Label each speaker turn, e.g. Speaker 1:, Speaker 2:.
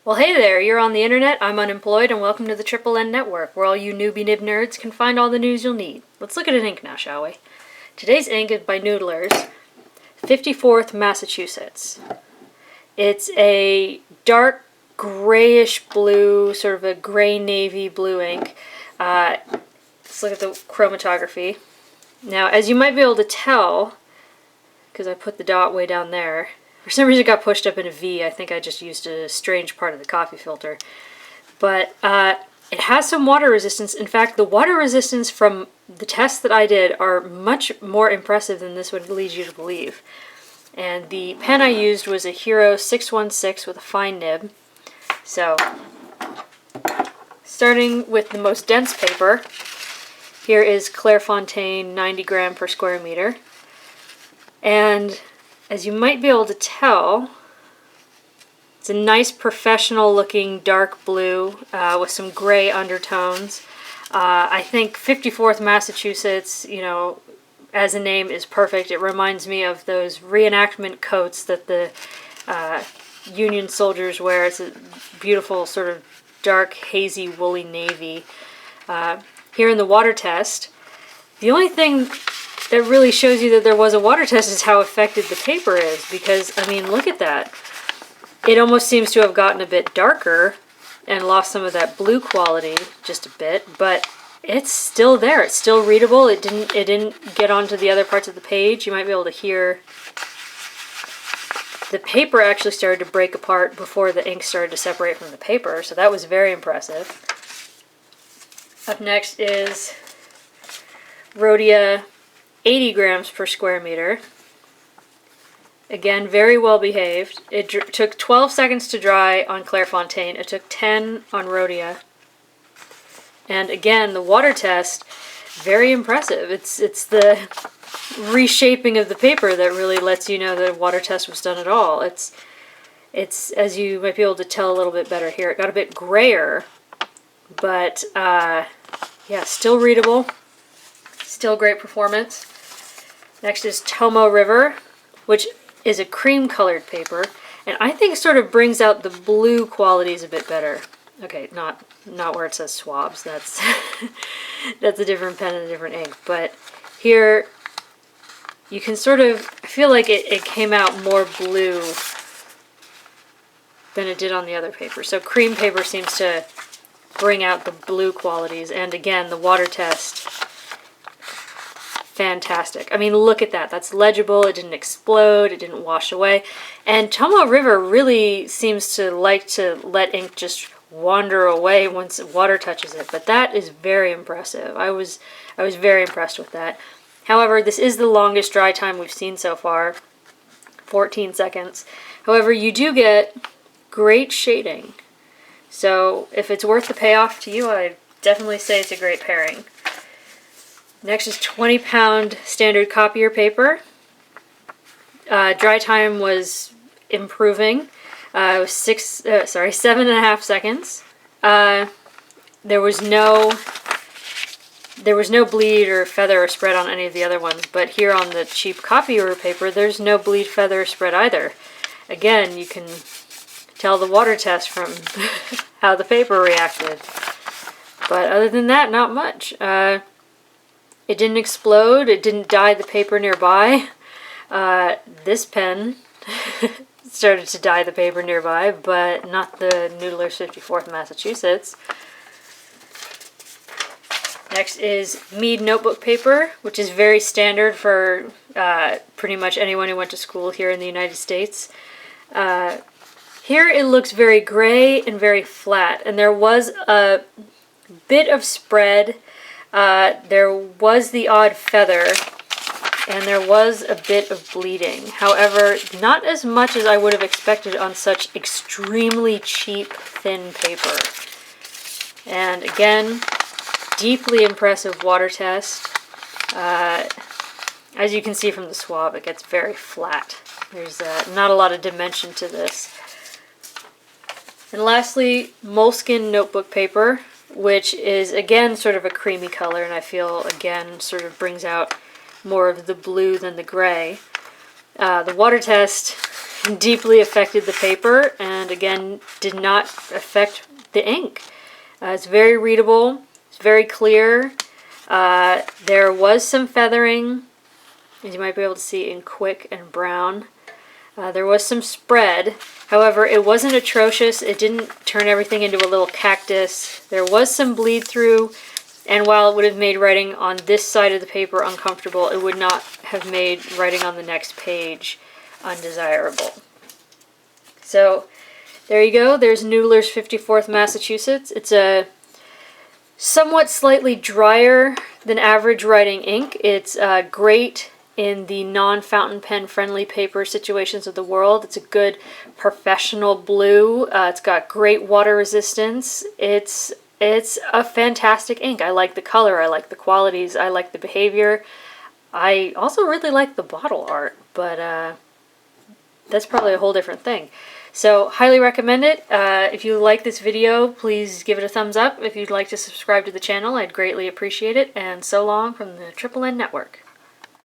Speaker 1: Well, hey there, you're on the internet, I'm unemployed, and welcome to the Triple N Network, where all you newbie nib nerds can find all the news you'll need. Let's look at an ink now, shall we? Today's ink is by Noodler's, 54th Massachusetts. It's a dark grayish blue, sort of a gray navy blue ink. Let's look at the chromatography. Now, as you might be able to tell, because I put the dot way down there, for some reason it got pushed up in a V. I think I just used a strange part of the coffee filter. But it has some water resistance. In fact, the water resistance from the tests that I did are much more impressive than this would lead you to believe. And the pen I used was a Hero 616 with a fine nib. So, starting with the most dense paper, here is Clairefontaine 90 gram per square meter. And as you might be able to tell, it's a nice professional looking dark blue with some gray undertones. I think 54th Massachusetts, you know, as a name is perfect. It reminds me of those reenactment coats that the Union soldiers wear. It's a beautiful sort of dark, hazy, woolly navy. Here in the water test, the only thing that really shows you that there was a water test is how effective the paper is, because, I mean, look at that. It almost seems to have gotten a bit darker and lost some of that blue quality just a bit, but it's still there. It's still readable. It didn't get onto the other parts of the page. You might be able to hear the paper actually started to break apart before the ink started to separate from the paper, so that was very impressive. Up next is Rhodia 80 grams per square meter. Again, very well behaved. It took 12 seconds to dry on Clairefontaine. It took 10 on Rodya. And again, the water test, very impressive. It's the reshaping of the paper that really lets you know that a water test was done at all. It's as you might be able to tell a little bit better here, it got a bit grayer, but yeah, still readable. Still great performance. Next is Tomoe River, which is a cream-colored paper, and I think sort of brings out the blue qualities a bit better. Okay, not where it says swabs. That's that's a different pen and a different ink. But here, you can sort of, I feel like it came out more blue than it did on the other paper. So cream paper seems to bring out the blue qualities, and again, the water test, fantastic. I mean, look at that. That's legible. It didn't explode. It didn't wash away. And Tomoe River really seems to like to let ink just wander away once water touches it. But that is very impressive. I was very impressed with that. However, this is the longest dry time we've seen so far, 14 seconds. However, you do get great shading. So if it's worth the payoff to you, I definitely say it's a great pairing. Next is 20-pound standard copier paper. Dry time was improving. It was 7.5 seconds. There was no bleed or feather or spread on any of the other ones, but here on the cheap copier paper, there's no bleed, feather, or spread either. Again, you can tell the water test from how the paper reacted. But other than that, not much. It didn't explode. It didn't dye the paper nearby. This pen started to dye the paper nearby, but not the Noodler's 54th Massachusetts. Next is Mead notebook paper, which is very standard for pretty much anyone who went to school here in the United States. Here it looks very gray and very flat, and there was a bit of spread. There was the odd feather, and there was a bit of bleeding. However, not as much as I would have expected on such extremely cheap, thin paper. And again, deeply impressive water test. As you can see from the swab, it gets very flat. There's not a lot of dimension to this. And lastly, Moleskin notebook paper, which is again sort of a creamy color, and I feel again sort of brings out more of the blue than the gray. The water test deeply affected the paper, and again, did not affect the ink. It's very readable, it's very clear. There was some feathering, as you might be able to see in Quick and Brown. There was some spread. However, it wasn't atrocious. It didn't turn everything into a little cactus. There was some bleed through, and while it would have made writing on this side of the paper uncomfortable, it would not have made writing on the next page undesirable. So there you go. There's Noodler's 54th Massachusetts. It's a somewhat slightly drier than average writing ink. It's great in the non-fountain pen friendly paper situations of the world. It's a good professional blue. It's got great water resistance. It's a fantastic ink. I like the color, I like the qualities, I like the behavior. I also really like the bottle art, but that's probably a whole different thing. So, highly recommend it. If you like this video, please give it a thumbs up. If you'd like to subscribe to the channel, I'd greatly appreciate it. And so long from the Triple N Network.